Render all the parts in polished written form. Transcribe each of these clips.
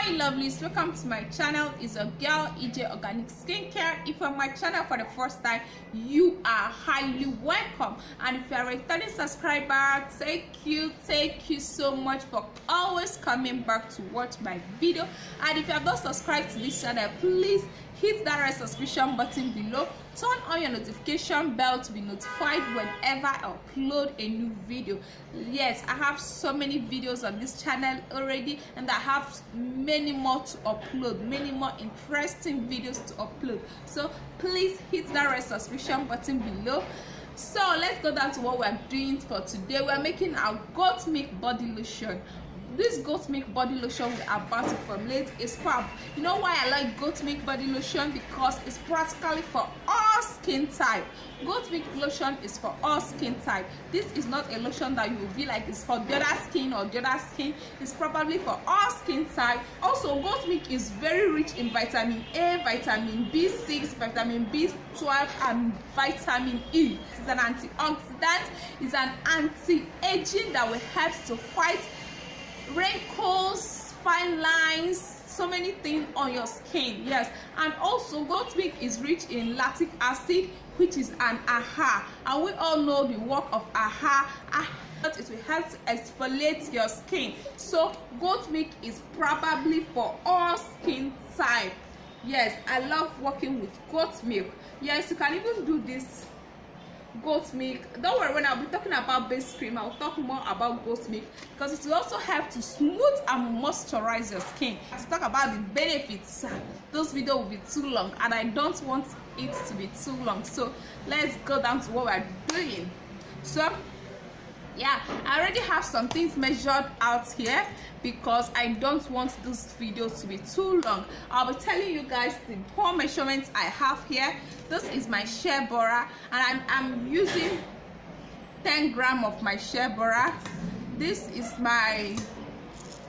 Hi lovelies, welcome to my channel. It's a girl EJ Organic Skincare. If you're on my channel for the first time, you are highly welcome, and if you are a returning subscriber, thank you so much for always coming back to watch my video. And if you have not subscribed to this channel, please hit that red subscription button below, turn on your notification bell to be notified whenever I upload a new video. Yes, I have so many videos on this channel already, and I have many more to upload, many more interesting videos to upload. So please hit that red subscription button below. So let's go down to what we're doing for today. We're making our goat milk body lotion. This goat milk body lotion we are about to formulate is fab. You know why I like goat milk body lotion? Because it's practically for all skin type. Goat milk lotion is for all skin type. This is not a lotion that you will be like it's for the other skin or the other skin. It's probably for all skin type. Also, goat milk is very rich in vitamin A, vitamin B6, vitamin B12, and vitamin E. It's an antioxidant. It's an anti-aging that will help to fight wrinkles, fine lines, so many things on your skin. Yes, and also goat milk is rich in lactic acid, which is an AHA, and we all know the work of AHA. It will help to exfoliate your skin. So goat milk is probably for all skin type. Yes, I love working with goat milk. Yes, you can even do this goat milk. Don't worry, when I'll be talking about base cream, I'll talk more about goat milk, because it will also help to smooth and moisturize your skin. To talk about the benefits, this video will be too long, and I don't want it to be too long. So let's go down to what we're doing. So yeah, I already have some things measured out here because I don't want this video to be too long. I'll be telling you guys the whole measurements I have here. This is my shea butter, and I'm using 10 grams of my shea butter. This is my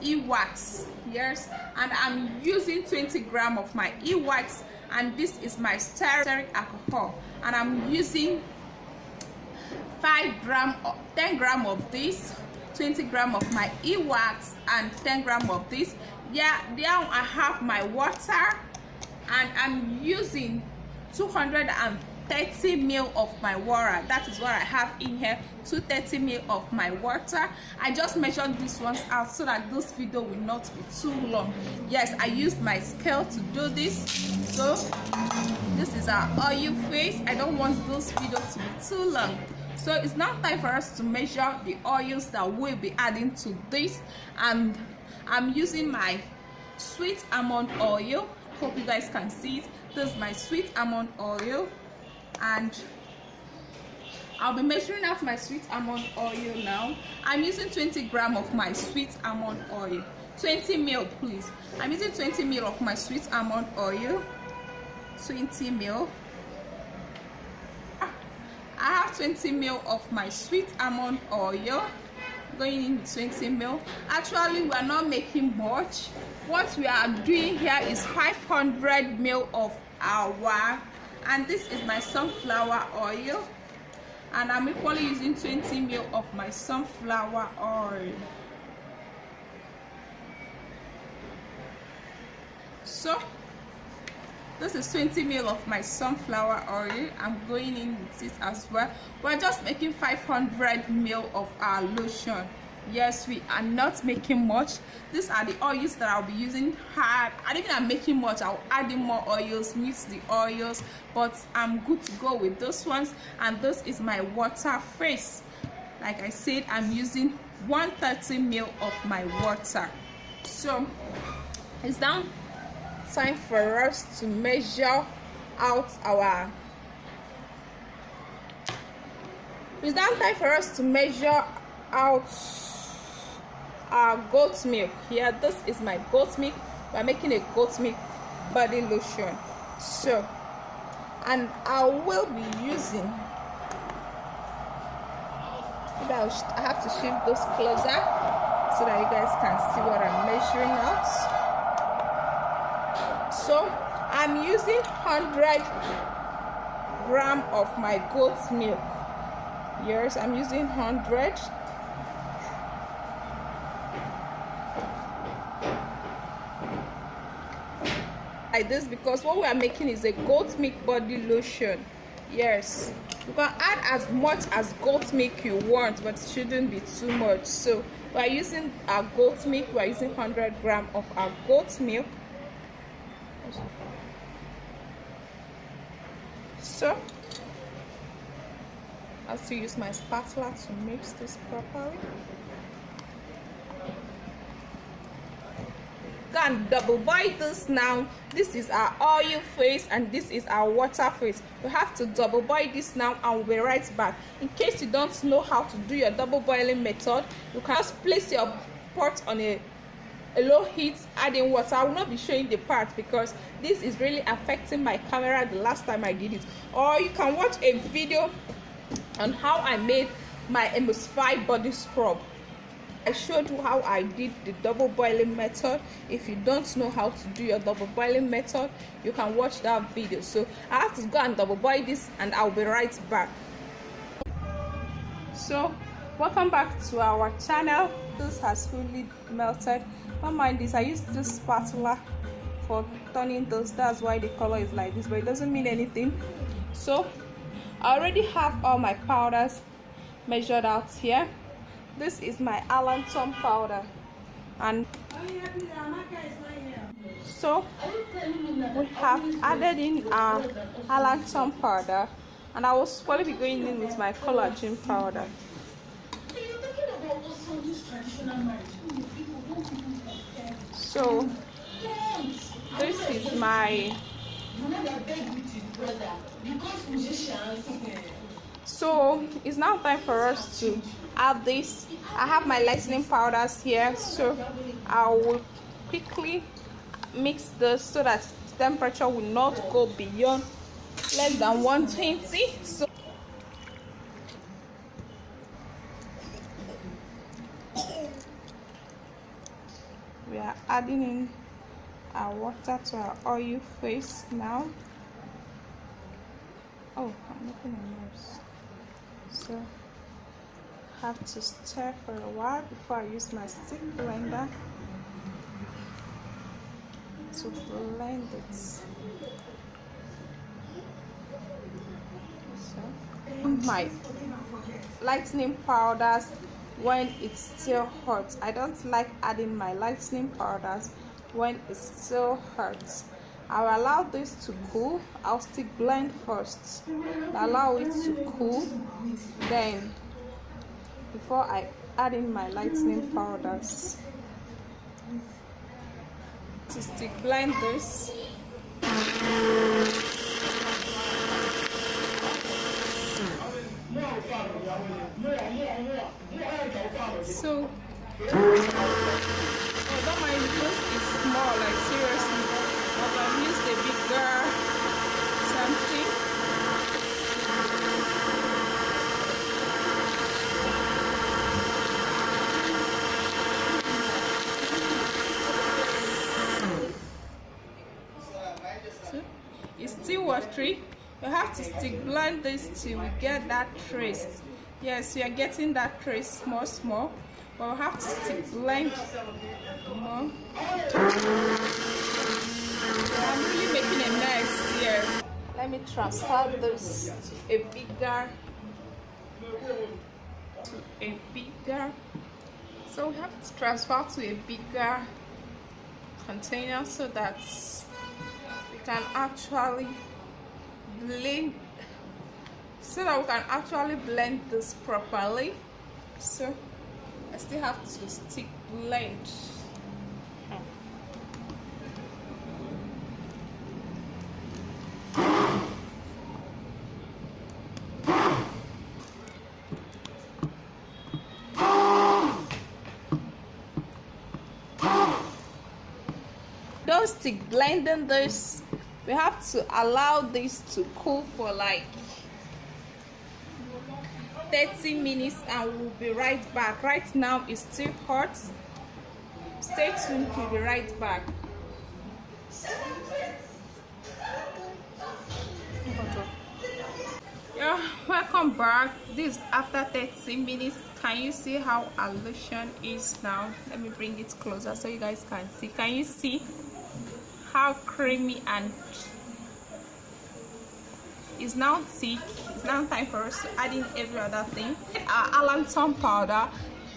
e-wax, yes, and I'm using 20 grams of my e-wax, and this is my steric alcohol, and I'm using 10 grams of this, 20 grams of my e-wax, and 10 grams of this. Yeah, now I have my water, and I'm using 230 ml of my water. That is what I have in here, 230 ml of my water. I just measured these ones out so that this video will not be too long. Yes, I used my scale to do this. So this is our oil phase. I don't want this video to be too long. So it's now time for us to measure the oils that we'll be adding to this, and I'm using my sweet almond oil. Hope you guys can see it. This is my sweet almond oil, and I'll be measuring out my sweet almond oil now. I'm using 20 grams of my sweet almond oil. 20 ml, please. I'm using 20 ml of my sweet almond oil. 20 ml. I have 20 ml of my sweet almond oil going in with 20 ml. Actually, we are not making much. What we are doing here is 500 ml of our, and this is my sunflower oil, and I'm equally using 20 ml of my sunflower oil. So this is 20 ml of my sunflower oil. I'm going in with it as well. We're just making 500 ml of our lotion. Yes, we are not making much. These are the oils that I'll be using. I don't think I'm making much. I'll add in more oils, mix the oils, but I'm good to go with those ones. And this is my water phase. Like I said, I'm using 130 ml of my water. So it's now time for us to measure out our, it's now time for us to measure out our goat milk. Here, this is my goat milk. We're making a goat milk body lotion. So, and I will be using, maybe I have to shift those closer so that you guys can see what I'm measuring out. So I'm using 100 grams of my goat milk. Yes, I'm using 100. like this because what we are making is a goat milk body lotion. Yes, you can add as much as goat milk you want, but it shouldn't be too much. So we are using our goat milk. We are using 100 grams of our goat milk. So I have to use my spatula to mix this properly. Go and double boil this now. This is our oil phase and this is our water phase. We have to double boil this now and we'll be right back. In case you don't know how to do your double boiling method, you can just place your pot on a low heat, adding water. I will not be showing the part because this is really affecting my camera the last time I did it. Or you can watch a video on how I made my emulsified body scrub. I showed you how I did the double boiling method. If you don't know how to do your double boiling method, you can watch that video. So I have to go and double boil this and I'll be right back. So welcome back to our channel. This has fully melted. Don't mind this, I used this spatula for turning this. That's why the color is like this, but it doesn't mean anything. So I already have all my powders measured out here. This is my allantoin powder, and so we have added in our allantoin powder, and I will probably be going in with my collagen powder. So this is my so it's now time for us to add this. I have my lightening powders here, so I will quickly mix this so that the temperature will not go beyond less than 120. So we are adding in our water to our oil phase now. Oh, I'm making a mess. So have to stir for a while before I use my stick blender to blend it. So my lightening powders when it's still hot. I don't like adding my lightening powders when it's still hot. I'll allow this to cool. I'll stick blend first, allow it to cool, then before I add in my lightening powders. To stick blend this. So I don't mind, this is small, like seriously, but I've used a bigger something. So it's still watery. You have to stick blend this till we get that trace. Yes, we are getting that trace small, but we have to stick blend more. I'm really making a mess here. Let me transfer this to a bigger. So we have to transfer to a bigger container so that we can actually blend. This properly. So I still have to stick blend. Don't stick blending this. We have to allow this to cool for like 30 minutes and we'll be right back. Right now it's still hot. Stay tuned, we'll be right back. Yeah, welcome back. This after 30 minutes. Can you see how our lotion is now? Let me bring it closer so you guys can see. Can you see how creamy and it's now thick. It's now time for us to add in every other thing. Our allantoin powder.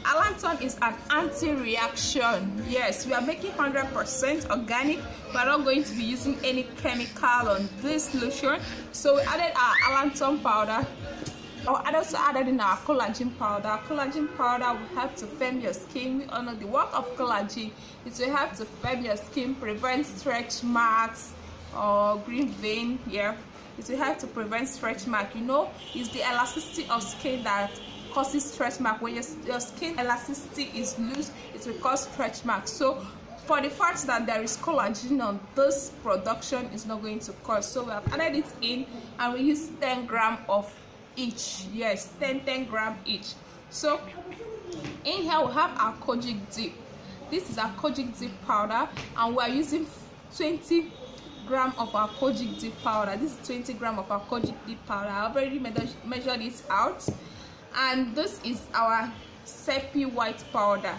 Allantoin is an anti-reaction. Yes, we are making 100% organic. We are not going to be using any chemical on this lotion. So we added our allantoin powder. I also added in our collagen powder. Collagen powder will help to firm your skin. We all know the work of collagen. It will help to firm your skin, prevent stretch marks or green vein. Yeah, it will help to prevent stretch mark. You know, it's the elasticity of skin that causes stretch mark. When your skin elasticity is loose, it will cause stretch marks. So for the fact that there is collagen on this production, is not going to cause. So we have added it in, and we use 10 grams of each. Yes, 10 grams each. So in here we have our kojic dip. This is our kojic dip powder, and we are using 20 grams of our kojic dip powder. This is 20 grams of our kojic dip powder. I already measured it out. And this is our sapi white powder.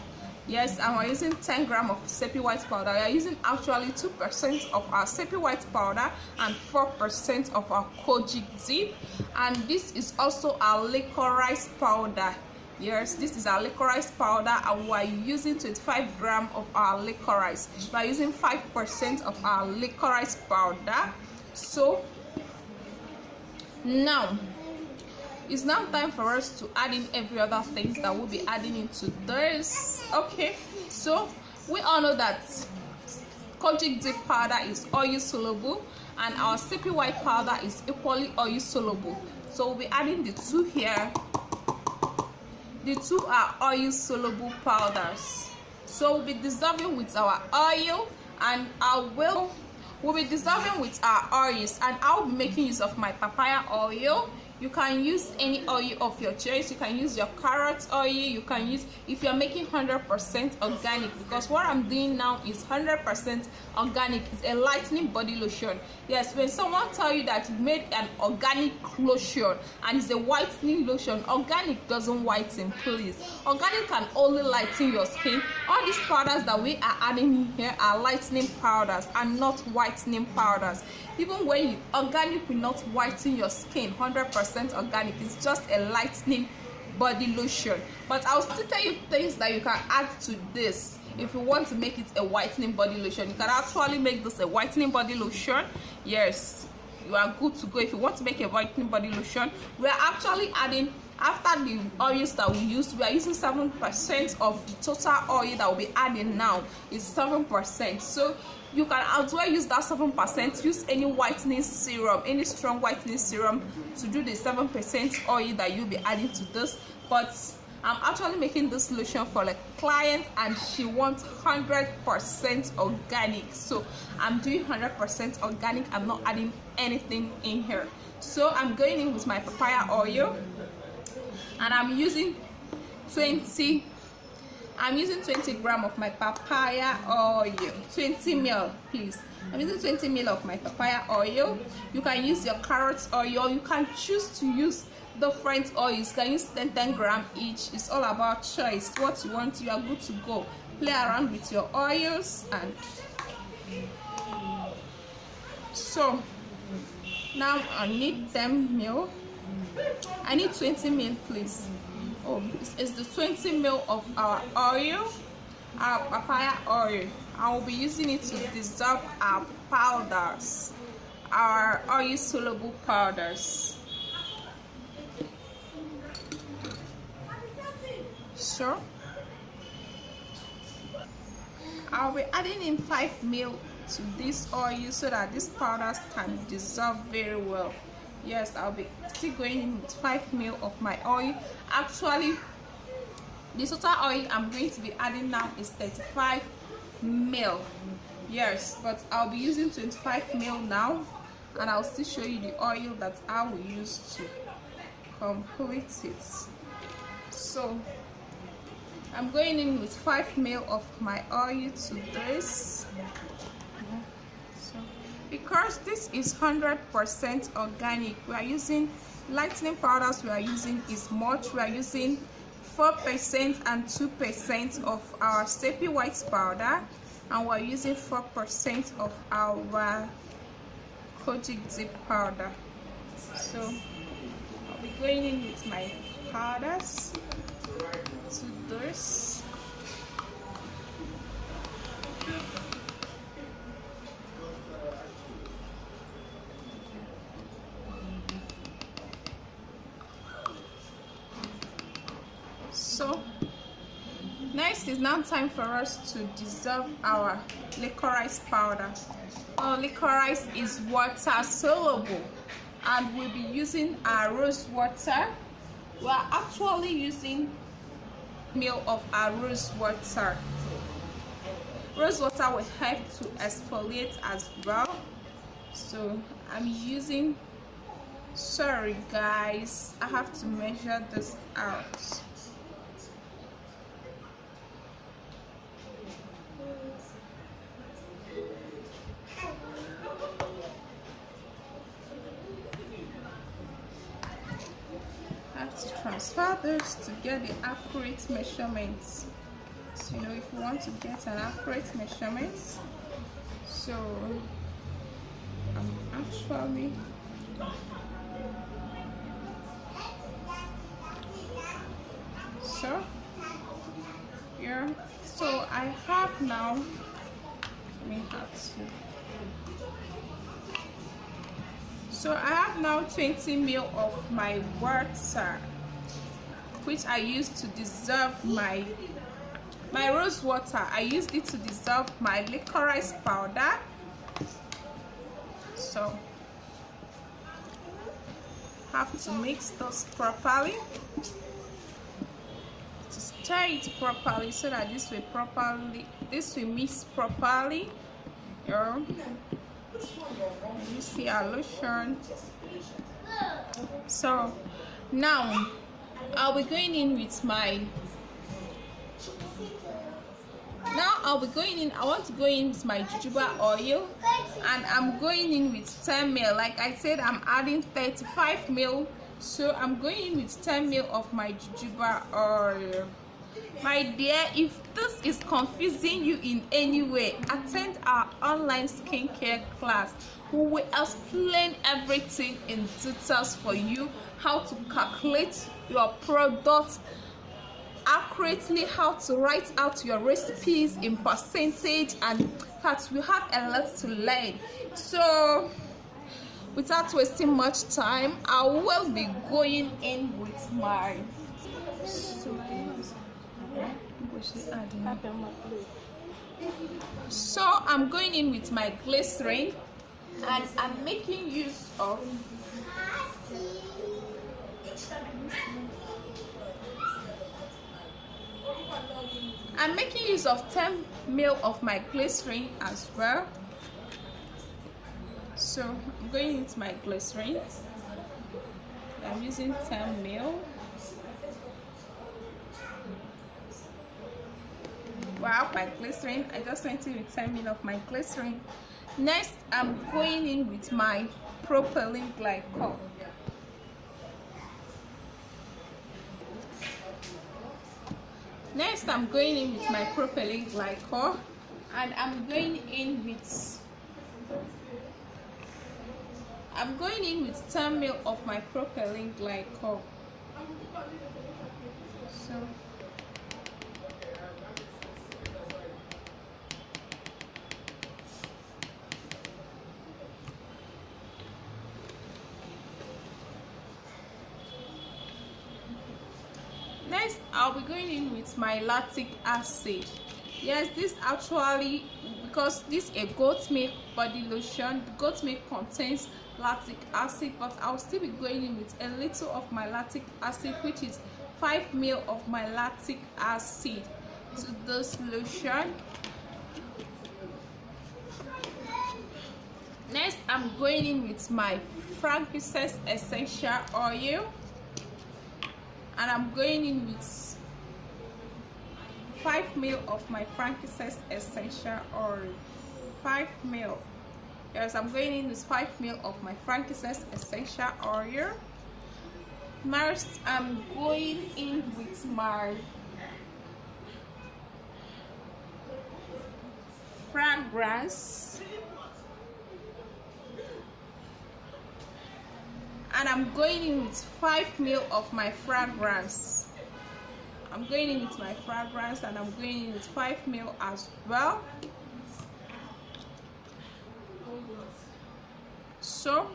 Yes, and we're using 10 grams of sapi white powder. We are using actually 2% of our sapi white powder and 4% of our kojic dip. And this is also our licorice powder. Yes, this is our licorice powder, and we're using 25 grams of our licorice. We're using 5% of our licorice powder. So now it's now time for us to add in every other things that we'll be adding into this. Okay, so we all know that kojic dip powder is oil soluble, and our sapi white powder is equally oil soluble. So we'll be adding the two here. The two are oil soluble powders. So we'll be dissolving with our oil, and we'll be dissolving with our oils, and I'll be making use of my papaya oil. You can use any oil of your choice. You can use your carrot oil. You can use, if you're making 100% organic, because what I'm doing now is 100% organic. It's a lightening body lotion. Yes, when someone tell you that you made an organic lotion and it's a whitening lotion, organic doesn't whiten, please. Organic can only lighten your skin. All these powders that we are adding in here are lightening powders and not whitening powders. Even when you organic will not whiten your skin, 100% organic, it's just a lightening body lotion. But I'll still tell you things that you can add to this if you want to make it a whitening body lotion. You can actually make this a whitening body lotion. Yes, you are good to go. If you want to make a whitening body lotion, we are actually adding, after the oils that we used, we are using 7% of the total oil that we'll be adding now is 7%. So you can as well use that 7%. Use any whitening serum, any strong whitening serum to do the 7% oil that you'll be adding to this. But I'm actually making this lotion for a client, and she wants 100% organic. So I'm doing 100% organic. I'm not adding anything in here. So I'm going in with my papaya oil, and I'm using 20 grams of my papaya oil. 20 ml, please. I'm using 20 ml of my papaya oil. You can use your carrot oil. You can choose to use different oils. You can use 10 grams each. It's all about choice. What you want, you are good to go. Play around with your oils. And so now I need 10 ml. I need 20 ml, please. Oh, it's the 20 ml of our oil, our papaya oil. I will be using it to dissolve our powders, our oil soluble powders. So I'll be adding in 5 ml to this oil so that these powders can dissolve very well. Yes, I'll be still going in with 5 ml of my oil. Actually, the total oil I'm going to be adding now is 35 ml. Yes, but I'll be using 25 ml now, and I'll still show you the oil that I will use to complete it. So I'm going in with 5 ml of my oil to this. Because this is 100% organic, we are using lightening powders. We are using is much. We are using 4% and 2% of our sapi white powder, and we're using 4% of our kojic dip powder. So I'll be going in with my powders to this. So next is now time for us to dissolve our licorice powder. Our licorice is water soluble, and we'll be using our rose water. We are actually using ml of our rose water. Rose water will help to exfoliate as well. So I'm using, sorry guys, I have to measure this out. To transfer this to get the accurate measurements. So if you want to get an accurate measurement, so I'm actually yeah, so I have now, let me have to, so I have now 20 ml of my water, which I used to dissolve my rose water. I used it to dissolve my licorice powder. So have to mix this properly, to stir it properly so that this will mix properly. You see our lotion. So now I'll be going in with my, I want to go in with my jojoba oil, and I'm going in with 10 ml. Like I said, I'm adding 35 ml, so I'm going in with 10 ml of my jojoba oil. My dear, if this is confusing you in any way, attend our online skincare class. We will explain everything in details for you, how to calculate your product accurately, how to write out your recipes in percentage, and that we have a lot to learn. So without wasting much time, I will be going in with my so I'm going in with my glycerin, and I'm making use of I'm making use of 10 ml of my glycerin as well. So I'm going into my glycerin. I'm using 10 ml. Wow, my glycerin. I just went in with 10 ml of my glycerin. Next, I'm going in with my propylene glycol. Next, I'm going in with my propylene glycol, and I'm going in with 10 ml of my propylene glycol. So next, I'll be going in with my lactic acid. Yes, this actually, because this is a goat milk body lotion, the goat milk contains lactic acid, but I'll still be going in with a little of my lactic acid, which is 5 ml of my lactic acid to this lotion. Next, I'm going in with my frankincense essential oil, and I'm going in with 5 ml of my frankincense essential oil. 5 ml. Yes, I'm going in with 5 ml of my frankincense essential oil. Next, I'm going in with my fragrance, and I'm going in with 5 ml of my fragrance. I'm going in with my fragrance, and I'm going in with 5 ml as well. So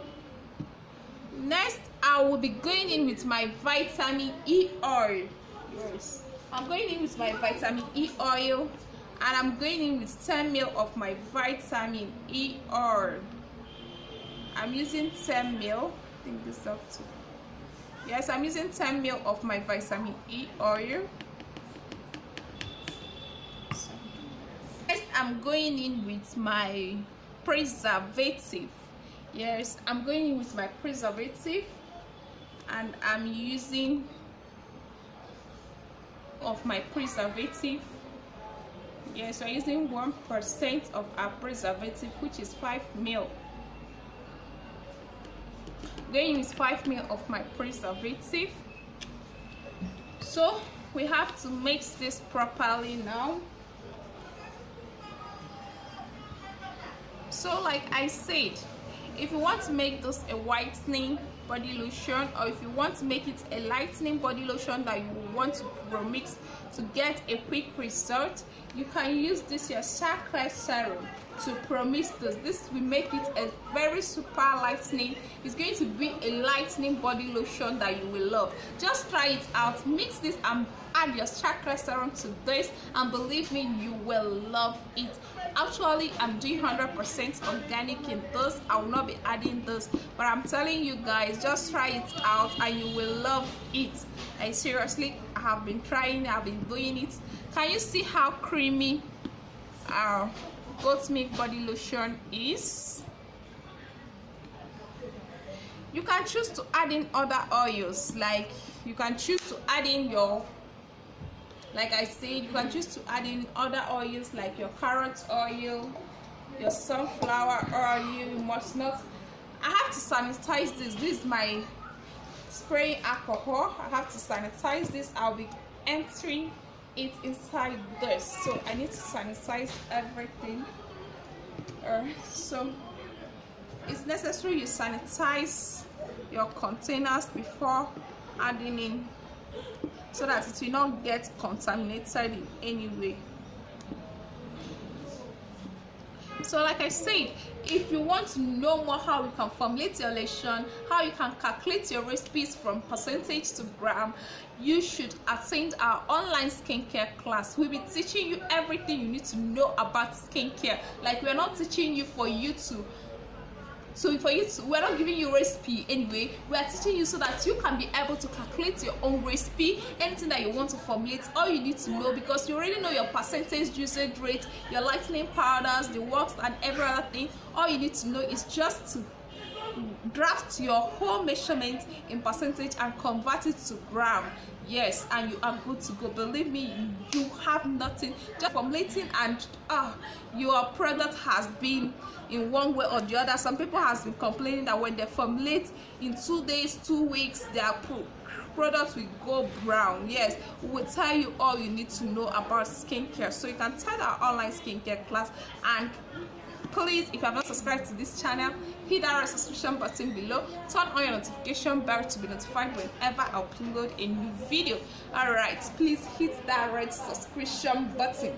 next I will be going in with my vitamin E oil. Yes, I'm going in with my vitamin E oil, and I'm going in with 10 ml of my vitamin E oil. I'm using 10 ml. I think this is up to. Yes, I'm using 10 ml of my vitamin E oil. Next, I'm going in with my preservative. Yes, I'm going in with my preservative, and I'm using of my preservative. Yes, we're using 1% of our preservative, which is 5 ml. Going with 5 ml of my preservative. So we have to mix this properly now. So like I said, if you want to make this a whitening body lotion, or if you want to make it a lightening body lotion that you want to remix to get a quick result, you can use this your chakra serum to promise this. This will make it a very super lightening. It's going to be a lightening body lotion that you will love. Just try it out, mix this and add your chakra serum to this, and believe me, you will love it. Actually, I'm doing 100% organic in this. I will not be adding this, but I'm telling you guys, just try it out and you will love it. I seriously, I have been trying, I've been doing it. Can you see how creamy our goat milk body lotion is? You can choose to add in other oils, like you can choose to add in your, like I said, you can choose to add in other oils like your carrot oil, your sunflower oil. You must not. I have to sanitize this. This is my spraying alcohol. I have to sanitize this. I'll be entering it inside this, so I need to sanitize everything. So it's necessary you sanitize your containers before adding in, so that it will not get contaminated in any way. So like I said, if you want to know more how you can formulate your lotion, how you can calculate your recipes from percentage to gram, you should attend our online skincare class. We'll be teaching you everything you need to know about skincare. Like, we're not teaching you for you to we're not giving you recipe anyway. We are teaching you so that you can be able to calculate your own recipe. Anything that you want to formulate, all you need to know, because you already know your percentage usage rate, your lightening powders, the wax, and every other thing. All you need to know is just to draft your whole measurement in percentage and convert it to gram. Yes, and you are good to go. Believe me, you have nothing. Just formulating and your product has been in one way or the other. Some people has been complaining that when they formulate in 2 days, 2 weeks, their products will go brown. Yes, we will tell you all you need to know about skincare, so you can attend our online skincare class. And please, if you have not subscribed to this channel, hit that red subscription button below, turn on your notification bell to be notified whenever I upload a new video. Alright, please hit that red subscription button.